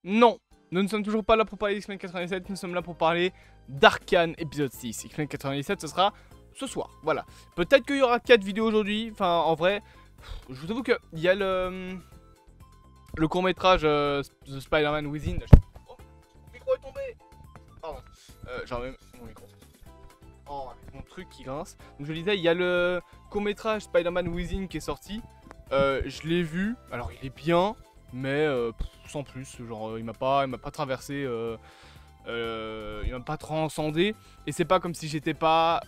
Non, nous ne sommes toujours pas là pour parler d'X-Men 97, nous sommes là pour parler d'Arcane épisode 6. X-Men 97, ce sera ce soir, voilà. Peut-être qu'il y aura 4 vidéos aujourd'hui, enfin en vrai, je vous avoue qu'il y a le court-métrage The Spider-Man Within. Oh, mon micro est tombé. Pardon, j'enlève mon micro. Oh, avec mon truc qui grince. Donc je disais, il y a le court-métrage Spider-Man Within qui est sorti. Je l'ai vu, alors il est bien, mais sans plus, genre il m'a pas traversé, il m'a pas transcendé, et c'est pas comme si j'étais pas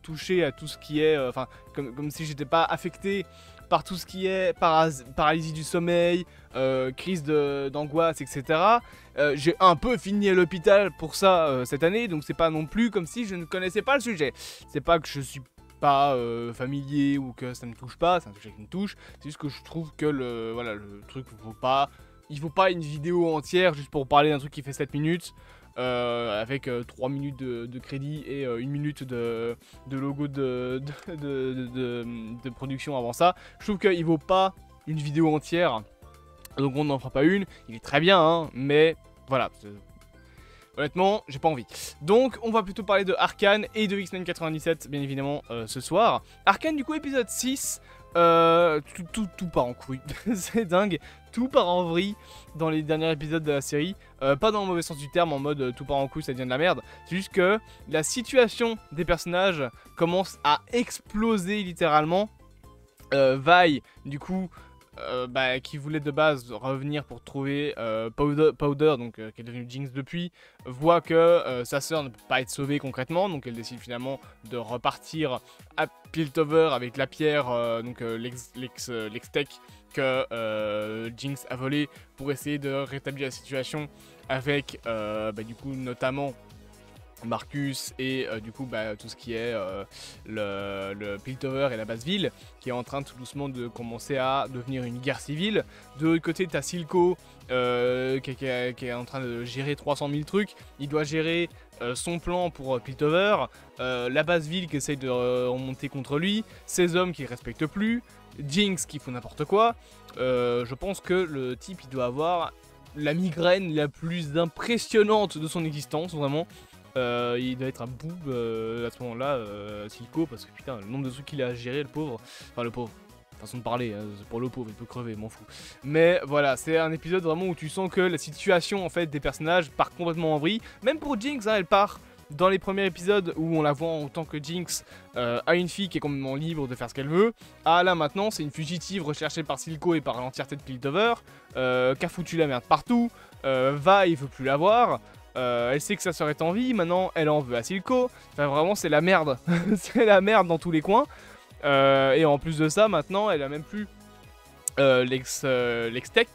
touché à tout ce qui est, enfin comme si j'étais pas affecté par tout ce qui est paralysie du sommeil, crise d'angoisse, etc. J'ai un peu fini à l'hôpital pour ça cette année, donc c'est pas non plus comme si je ne connaissais pas le sujet. C'est pas que je suis pas familier ou que ça me touche pas, c'est un sujet qui me touche, c'est juste que je trouve que le truc il faut pas une vidéo entière juste pour parler d'un truc qui fait 7 minutes avec 3 minutes de crédit et 1 minute de logo de production avant ça. Je trouve qu'il vaut pas une vidéo entière, donc on n'en fera pas une. Il est très bien, hein, mais voilà. Honnêtement, j'ai pas envie. Donc, on va plutôt parler de Arcane et de X-Men 97, bien évidemment, ce soir. Arcane, du coup, épisode 6, tout part en couille. C'est dingue, tout part en vrille dans les derniers épisodes de la série. Pas dans le mauvais sens du terme, en mode tout part en couille, ça devient de la merde. C'est juste que la situation des personnages commence à exploser littéralement. Vi, du coup, qui voulait de base revenir pour trouver Powder, donc qui est devenu Jinx depuis, voit que sa sœur ne peut pas être sauvée concrètement, donc elle décide finalement de repartir à Piltover avec la pierre, l'ex-tech que Jinx a volé pour essayer de rétablir la situation avec du coup notamment Marcus et du coup tout ce qui est le Piltover et la base ville qui est en train tout doucement de commencer à devenir une guerre civile. De l'autre côté t'as Silco qui est en train de gérer 300 000 trucs. Il doit gérer son plan pour Piltover, la base ville qui essaye de remonter contre lui, ses hommes qui ne respectent plus, Jinx qui fait n'importe quoi. Je pense que le type il doit avoir la migraine la plus impressionnante de son existence, vraiment. Il doit être un boob à ce moment-là, Silco, parce que putain, le nombre de trucs qu'il a à gérer, le pauvre. Enfin, le pauvre, façon de parler, hein, pour le pauvre, il peut crever, m'en fous. Mais voilà, c'est un épisode vraiment où tu sens que la situation en fait des personnages part complètement en vrille. Même pour Jinx, hein, elle part dans les premiers épisodes où on la voit en tant que Jinx à une fille qui est complètement libre de faire ce qu'elle veut. Ah là maintenant, c'est une fugitive recherchée par Silco et par l'entièreté de Piltover, qui a foutu la merde partout. Va, il veut plus la voir. Elle sait que sa sœur est en vie, maintenant elle en veut à Silco. Enfin vraiment c'est la merde, c'est la merde dans tous les coins. Et en plus de ça, maintenant elle a même plus l'ex-tech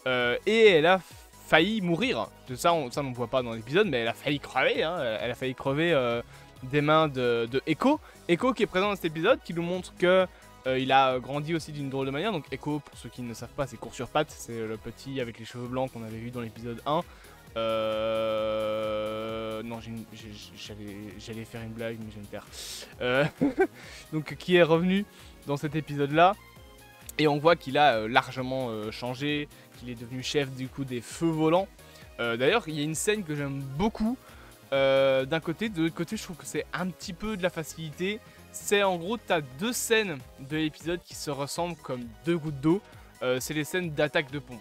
et elle a failli mourir. De ça on ne voit pas dans l'épisode, mais elle a failli crever, hein. Elle a failli crever des mains de Echo. Echo qui est présent dans cet épisode, qui nous montre que il a grandi aussi d'une drôle de manière. Donc Echo, pour ceux qui ne savent pas, c'est Court sur pattes, c'est le petit avec les cheveux blancs qu'on avait vu dans l'épisode 1. Non, j'allais faire une blague, mais je vais me taire. Donc, qui est revenu dans cet épisode-là. Et on voit qu'il a largement changé, qu'il est devenu chef du coup des feux volants. D'ailleurs, il y a une scène que j'aime beaucoup. D'un côté, de l'autre côté, je trouve que c'est un petit peu de la facilité. C'est en gros, t'as deux scènes de l'épisode qui se ressemblent comme deux gouttes d'eau. C'est les scènes d'attaque de pont.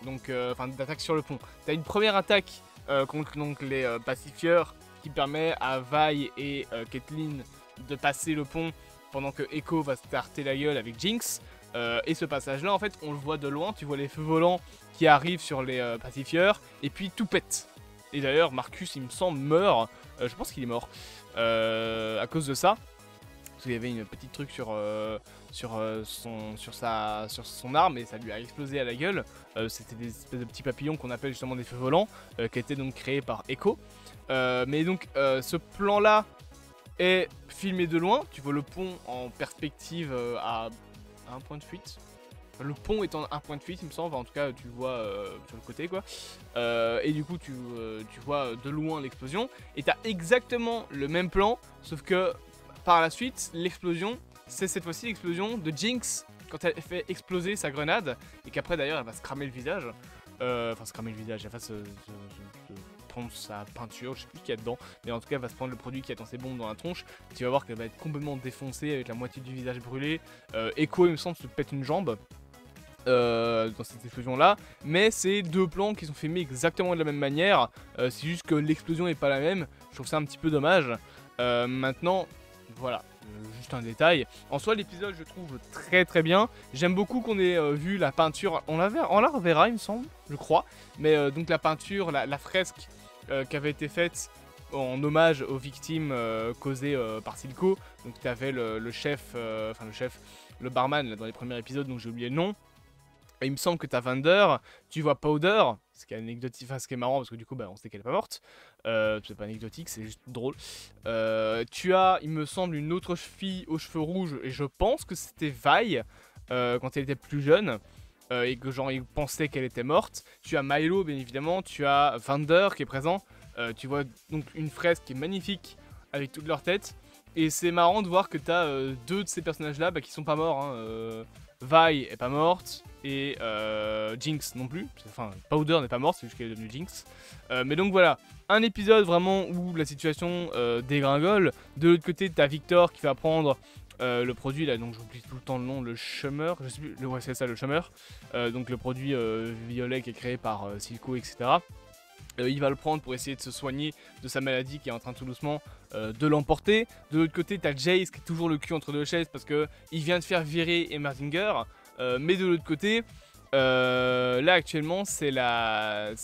Donc, d'attaque sur le pont. T'as une première attaque contre donc, les pacifieurs qui permet à Vi et Caitlyn de passer le pont pendant que Echo va se tarter la gueule avec Jinx. Et ce passage-là, en fait, on le voit de loin. Tu vois les feux volants qui arrivent sur les pacifieurs et puis tout pète. Et d'ailleurs, Marcus, il me semble, meurt. Je pense qu'il est mort à cause de ça. Parce qu'il y avait une petite truc sur son arme et ça lui a explosé à la gueule. C'était des espèces de petits papillons qu'on appelle justement des feux volants, qui étaient donc créés par Echo. Mais donc ce plan là est filmé de loin. Tu vois le pont en perspective à un point de fuite. Le pont étant un point de fuite, il me semble, enfin, en tout cas tu le vois sur le côté quoi. Et du coup tu vois de loin l'explosion. Et t'as exactement le même plan, sauf que par la suite, l'explosion, c'est cette fois-ci l'explosion de Jinx quand elle fait exploser sa grenade et qu'après d'ailleurs elle va se cramer le visage. Enfin se cramer le visage, elle va se prendre sa peinture, je sais plus ce qu'il y a dedans, mais en tout cas elle va se prendre le produit qui est dans ses bombes dans la tronche, et tu vas voir qu'elle va être complètement défoncée avec la moitié du visage brûlé. Echo il me semble se pète une jambe dans cette explosion là, mais c'est deux plans qui sont filmés exactement de la même manière, c'est juste que l'explosion n'est pas la même, je trouve ça un petit peu dommage. Maintenant, voilà, juste un détail. En soi, l'épisode, je trouve très très bien. J'aime beaucoup qu'on ait vu la peinture. On la reverra, il me semble, je crois. Mais donc la peinture, la fresque qui avait été faite en hommage aux victimes causées par Silco. Donc tu avais le chef, le barman là, dans les premiers épisodes, donc j'ai oublié le nom. Et il me semble que tu as Vander, tu vois Powder, ce qui est anecdotique, enfin ce qui est marrant parce que du coup on sait qu'elle est pas morte. C'est pas anecdotique, c'est juste drôle. Tu as, il me semble, une autre fille aux cheveux rouges, et je pense que c'était Vi quand elle était plus jeune, et que genre il pensait qu'elle était morte. Tu as Milo bien évidemment, tu as Vander qui est présent. Tu vois donc une fresque qui est magnifique avec toute leur tête. Et c'est marrant de voir que tu as deux de ces personnages là qui sont pas morts. Hein. Vi est pas morte et Jinx non plus. Enfin, Powder n'est pas morte, c'est juste qu'elle est devenue Jinx. Mais donc voilà, un épisode vraiment où la situation dégringole. De l'autre côté, t'as Victor qui va prendre le produit là, donc j'oublie tout le temps le nom, le Chummer, je sais plus, ouais c'est ça, le Chummer. Donc le produit violet qui est créé par Silco, etc. Il va le prendre pour essayer de se soigner de sa maladie qui est en train tout doucement de l'emporter. De l'autre côté, t'as Jace qui est toujours le cul entre deux chaises parce que il vient de faire virer Heimerdinger. Mais de l'autre côté, là actuellement c'est la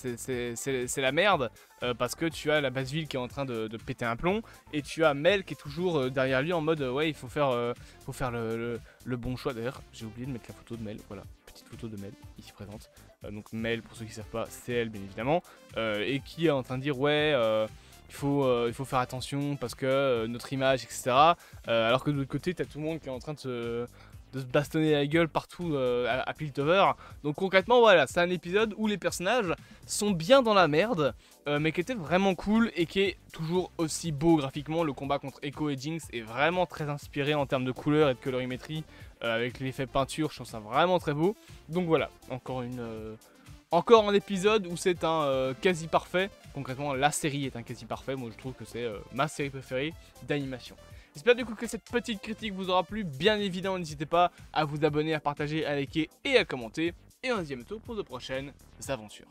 merde parce que tu as la Baseville qui est en train de péter un plomb et tu as Mel qui est toujours derrière lui en mode ouais il faut faire le bon choix. D'ailleurs j'ai oublié de mettre la photo de Mel, voilà, petite photo de Mel ici présente. Donc Mel, pour ceux qui ne savent pas, c'est elle bien évidemment, et qui est en train de dire ouais il faut faire attention parce que notre image, etc. Alors que de l'autre côté, tu as tout le monde qui est en train de se bastonner la gueule partout à Piltover. Donc concrètement, voilà, c'est un épisode où les personnages sont bien dans la merde, mais qui était vraiment cool et qui est toujours aussi beau graphiquement. Le combat contre Echo et Jinx est vraiment très inspiré en termes de couleurs et de colorimétrie, avec l'effet peinture, je trouve ça vraiment très beau. Donc voilà, encore un épisode où c'est un quasi parfait. Concrètement, la série est un quasi parfait. Moi, je trouve que c'est ma série préférée d'animation. J'espère du coup que cette petite critique vous aura plu. Bien évidemment, n'hésitez pas à vous abonner, à partager, à liker et à commenter. Et on se dit à bientôt pour de prochaines aventures.